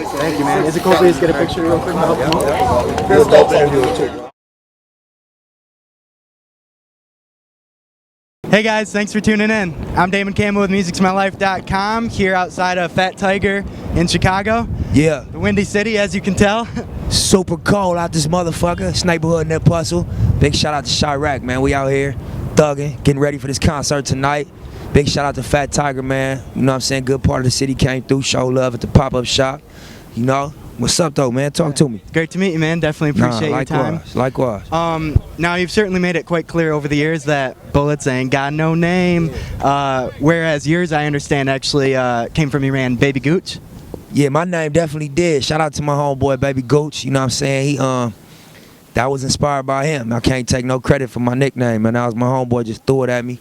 Thank you, man. Is it cool if we just get a picture real quick? Hey guys, thanks for tuning in. I'm Damon Campbell with Music'sMyLife.com here outside of Fat Tiger in Chicago. Yeah. The Windy City, as you can tell. Super cold out this motherfucker. It's neighborhood Nipsey Hussle. Big shout out to Chirac, man. We out here thugging, getting ready for this concert tonight. Big shout out to Fat Tiger, man. You know what I'm saying? Good part of the city came through, show love at the pop-up shop. You know? What's up, though, man? Talk to me. Great to meet you, man. Definitely appreciate your time. Likewise. Now, you've certainly made it quite clear over the years that Bullets ain't got no name, whereas yours, I understand, actually came from your man, Baby Gooch. Yeah, my name definitely did. Shout out to my homeboy, Baby Gooch. You know what I'm saying? He, that was inspired by him. I can't take no credit for my nickname, man. That was my homeboy, just threw it at me.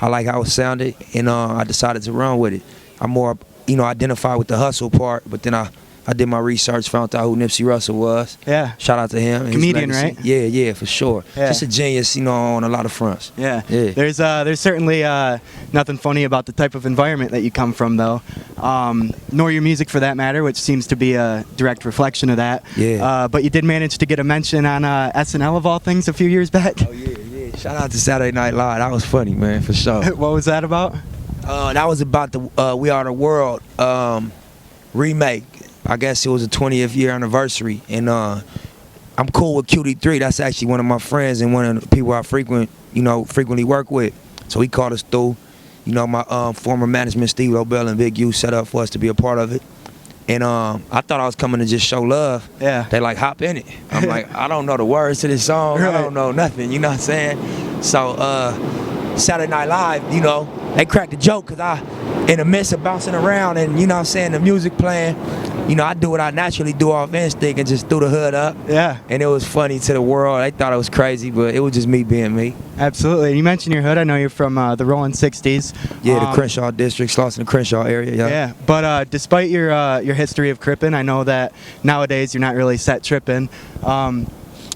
I like how it sounded, and I decided to run with it. I'm more, you know, identified with the hustle part, but then I did my research, found out who Nipsey Hussle was. Yeah. Shout out to him. Comedian, right? Yeah, for sure. Yeah. Just a genius, you know, on a lot of fronts. Yeah. There's certainly nothing funny about the type of environment that you come from, though, nor your music for that matter, which seems to be a direct reflection of that. Yeah. But you did manage to get a mention on SNL of all things a few years back. Oh yeah. Shout out to Saturday Night Live. That was funny, man, for sure. What was that about? That was about the We Are the World remake. I guess it was a 20th year anniversary, and I'm cool with QD3. That's actually one of my friends and one of the people I frequently work with. So he called us through. You know, my former management, Steve Lobel and Big U, set up for us to be a part of it. And I thought I was coming to just show love. Yeah. They like, hop in it. I'm like, I don't know the words to this song. Right. I don't know nothing. You know what I'm saying? So Saturday Night Live, you know, they cracked the joke because in the midst of bouncing around and, you know what I'm saying, the music playing, you know, I do what I naturally do off instinct and just threw the hood up. Yeah. And it was funny to the world. They thought it was crazy, but it was just me being me. Absolutely. You mentioned your hood. I know you're from the Rolling 60s. Yeah, the Crenshaw district, Slauson, the Crenshaw area. Yeah. But despite your history of crippin', I know that nowadays you're not really set tripping.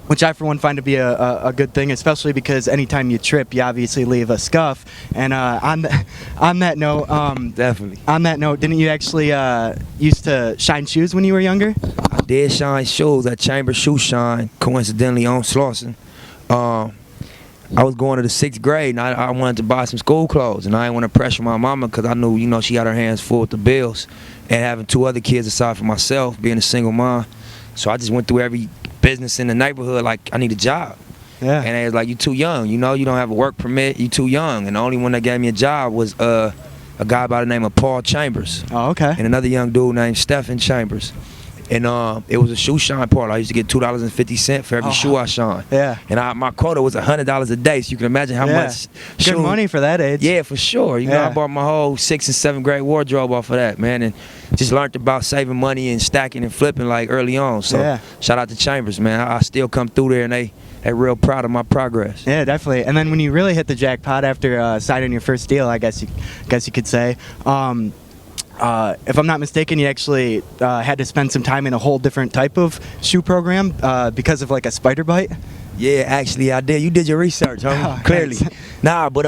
Which I, for one, find to be a good thing, especially because anytime you trip, you obviously leave a scuff. And on that note, definitely. On that note, didn't you actually used to shine shoes when you were younger? I did shine shoes at Chamber Shoe Shine, coincidentally on Slauson. I was going to the 6th grade, and I wanted to buy some school clothes, and I didn't want to pressure my mama because I knew, you know, she had her hands full with the bills, and having 2 other kids aside from myself, being a single mom. So I just went through every business in the neighborhood like, I need a job. Yeah. And they was like, you too young, you know, you don't have a work permit, you too young. And the only one that gave me a job was a guy by the name of Paul Chambers. Oh, okay. And another young dude named Stephen Chambers. And it was a shoe shine parlor. I used to get $2.50 for every shoe I shine. Yeah. And my quota was $100 a day, so you can imagine how much good money for that age. Yeah, for sure. You know, I bought my whole 6th and 7th grade wardrobe off of that, man, and just learned about saving money and stacking and flipping like early on. So shout out to Chambers, man. I still come through there, and they're real proud of my progress. Yeah, definitely. And then when you really hit the jackpot after signing your first deal, I guess you could say. If I'm not mistaken, you actually had to spend some time in a whole different type of shoe program because of like a spider bite. Yeah, actually I did. You did your research, huh? Clearly. Nah, but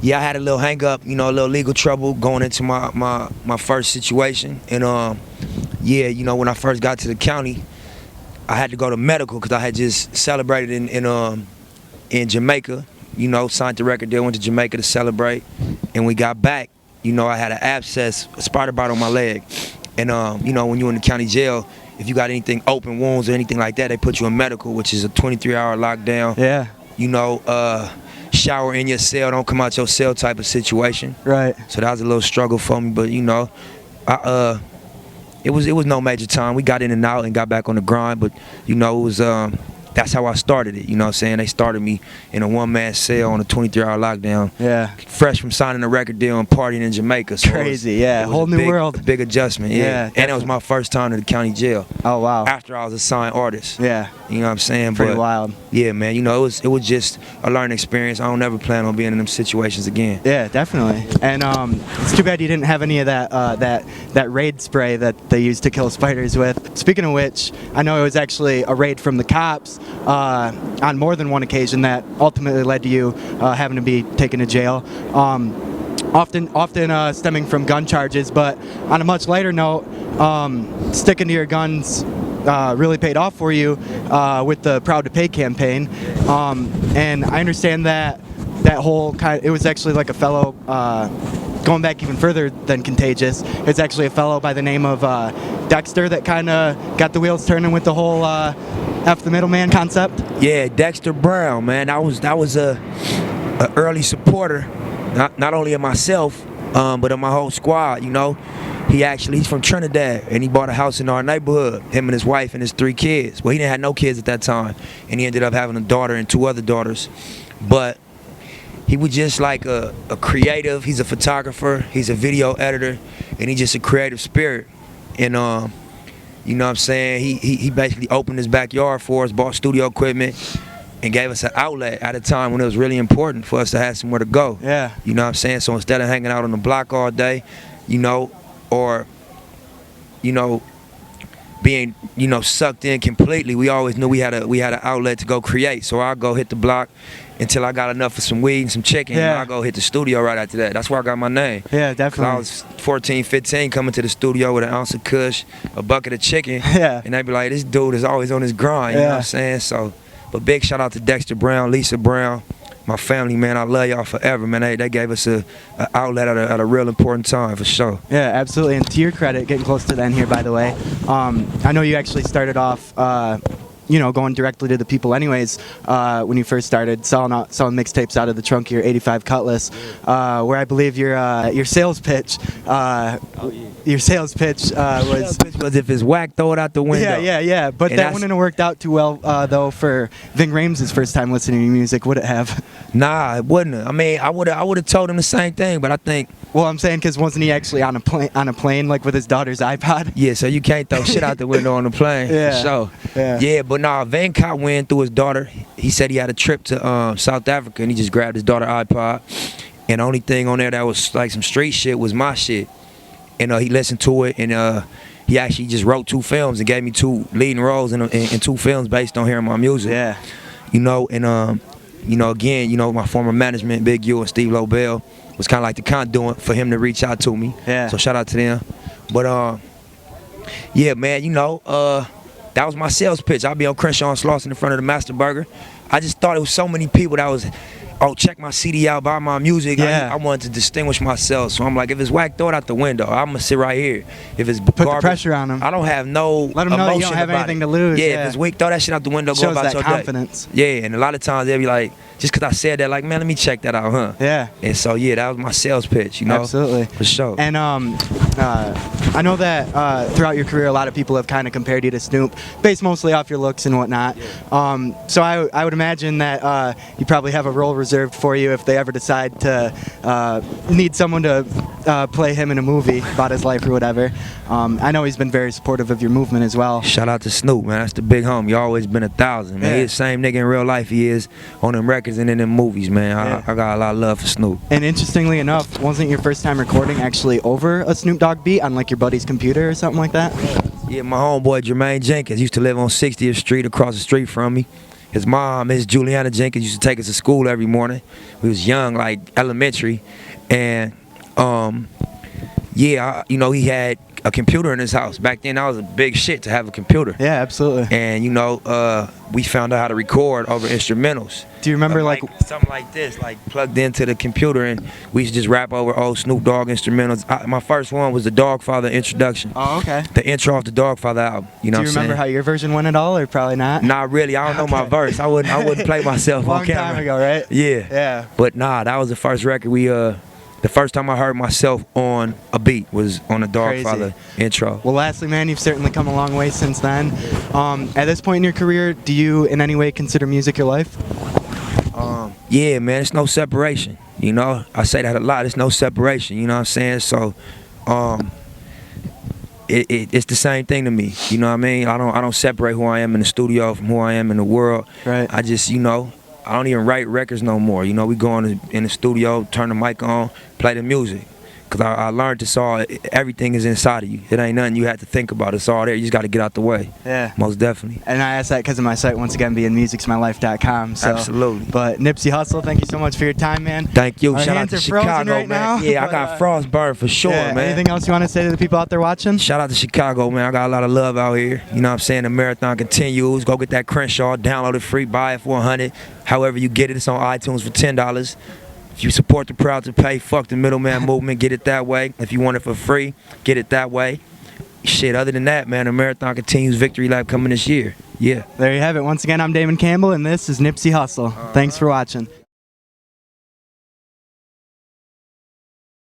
yeah, I had a little hang up, you know, a little legal trouble going into my first situation, and yeah, you know, when I first got to the county, I had to go to medical because I had just celebrated in Jamaica. You know, signed the record deal, went to Jamaica to celebrate, and we got back. You know, I had an abscess, a spider bite on my leg. And, you know, when you're in the county jail, if you got anything, open wounds or anything like that, they put you in medical, which is a 23-hour lockdown. Yeah. You know, shower in your cell, don't come out your cell type of situation. Right. So that was a little struggle for me, but, you know, it was no major time. We got in and out and got back on the grind, but, you know, it was that's how I started it, you know what I'm saying? They started me in a one-man cell on a 23-hour lockdown. Yeah. Fresh from signing a record deal and partying in Jamaica. So crazy, yeah. Whole new world. Big adjustment, yeah. And it was my first time in the county jail. Oh, wow. After I was a signed artist. Yeah. You know what I'm saying? Pretty wild. Yeah, man. You know, it was just a learning experience. I don't ever plan on being in them situations again. Yeah, definitely. And it's too bad you didn't have any of that raid spray that they used to kill spiders with. Speaking of which, I know it was actually a raid from the cops on more than one occasion that ultimately led to you having to be taken to jail. Often stemming from gun charges, but on a much lighter note, sticking to your guns really paid off for you with the Proud to Pay campaign. And I understand that whole it was actually like a fellow, going back even further than Contagious, it's actually a fellow by the name of Dexter that kind of got the wheels turning with the whole F the middleman concept. Yeah, Dexter Brown, man, that was a early supporter, not only of myself, but of my whole squad, you know. He's from Trinidad, and he bought a house in our neighborhood, him and his wife and his 3 kids. Well, he didn't have no kids at that time, and he ended up having a daughter and 2 other daughters. But he was just like a creative. He's a photographer, he's a video editor, and he's just a creative spirit. And you know what I'm saying, he basically opened his backyard for us, bought studio equipment, and gave us an outlet at a time when it was really important for us to have somewhere to go. Yeah. You know what I'm saying? So instead of hanging out on the block all day, you know, or, you know, being, you know, sucked in completely, we always knew we had an outlet to go create. So I'll go hit the block until I got enough of some weed and some chicken, and I'll go hit the studio right after that. That's where I got my name. Yeah, definitely. I was 14, 15, coming to the studio with an ounce of kush, a bucket of chicken, and they'd be like, this dude is always on his grind, you know what I'm saying? So, but big shout out to Dexter Brown, Lisa Brown, my family, man. I love y'all forever, man. They gave us an outlet at a real important time, for sure. Yeah, absolutely. And to your credit, getting close to the end here, by the way, I know you actually started off, you know, going directly to the people anyways, when you first started selling mixtapes out of the trunk of your 85 Cutlass, where I believe your sales pitch was if it's whack, throw it out the window. Yeah. But that wouldn't have worked out too well, though, for Ving Rhames' first time listening to your music, would it have? Nah, it wouldn't have. I mean, I would have told him the same thing, but I think. Well, I'm saying, because wasn't he actually on a plane like with his daughter's iPod? Yeah, so you can't throw shit out the window on the plane. For sure. Yeah, but nah, Ving caught wind through his daughter. He said he had a trip to South Africa, and he just grabbed his daughter's iPod, and the only thing on there that was like some street shit was my shit. And he listened to it, and he actually just wrote 2 films and gave me 2 leading roles in 2 films based on hearing my music. Yeah. You know, and you know, again, you know, my former management, Big U and Steve Lobel, was kind of like the conduit for him to reach out to me. Yeah. So shout out to them. But yeah, man, you know, that was my sales pitch. I'll be on Crenshaw and Slauson in front of the Master Burger. I just thought it was so many people that was, check my CD out, buy my music. Yeah. I wanted to distinguish myself. So I'm like, if it's whack, throw it out the window. I'm going to sit right here. If it's Put garbage, the pressure on them. I don't have no Let them know that you don't have anything to lose. Yeah, if it's weak, throw that shit out the window, go about that your confidence. day. Yeah, and a lot of times they'll be like, just because I said that, like, man, let me check that out, huh? Yeah. And so, yeah, that was my sales pitch, you know? Absolutely. For sure. And I know that throughout your career, a lot of people have kind of compared you to Snoop, based mostly off your looks and whatnot. Yeah. So I would imagine that you probably have a role reserved for you if they ever decide to need someone to play him in a movie about his life or whatever. I know he's been very supportive of your movement as well. Shout out to Snoop, man. That's the big homie. You always been 1,000, man. Yeah. He's the same nigga in real life he is on them records and in them movies, man. I got a lot of love for Snoop. And interestingly enough, wasn't your first time recording actually over a Snoop Dogg beat on like your buddy's computer or something like that? Yeah, my homeboy Jermaine Jenkins used to live on 60th Street across the street from me. His mom, Miss Juliana Jenkins, used to take us to school every morning. We was young, like elementary. And yeah, you know, he had a computer in his house. Back then, that was a big shit to have a computer. Yeah, absolutely. And you know, we found out how to record over instrumentals. Do you remember like something like this, like plugged into the computer, and we used to just rap over old Snoop Dogg instrumentals? My first one was the Dogfather introduction. Oh, okay. The intro of the Dogfather album. You know Do you remember how your version went at all, or probably not? Not really. I don't know my verse. I wouldn't play myself on camera. Long time ago, right? Yeah. Yeah. But nah, that was the first record we the first time I heard myself on a beat was on the Dogfather intro. Well, lastly, man, you've certainly come a long way since then. At this point in your career, do you in any way consider music your life? Yeah, man, it's no separation. You know, I say that a lot. It's no separation. You know what I'm saying? So, it's the same thing to me. You know what I mean? I don't separate who I am in the studio from who I am in the world. Right. I just, you know, I don't even write records no more. You know, we go in the studio, turn the mic on, play the music. Because I learned it's all, everything is inside of you. It ain't nothing you have to think about. It's all there. You just got to get out the way. Yeah. Most definitely. And I asked that because of my site, once again, being musicsmylife.com. So. Absolutely. But Nipsey Hussle, thank you so much for your time, man. Thank you. Our Shout out hands to are frozen Chicago, right man. now, Yeah, but, I got frostburn for sure, yeah, man. Anything else you want to say to the people out there watching? Shout out to Chicago, man. I got a lot of love out here. You know what I'm saying? The marathon continues. Go get that Crenshaw. Download it free. Buy it for $100. However you get it, it's on iTunes for $10. If you support the Proud to Pay, fuck the middleman movement, get it that way. If you want it for free, get it that way. Shit, other than that, man, the marathon continues. Victory lap coming this year. Yeah. There you have it. Once again, I'm Damon Campbell, and this is Nipsey Hussle. Thanks for watching.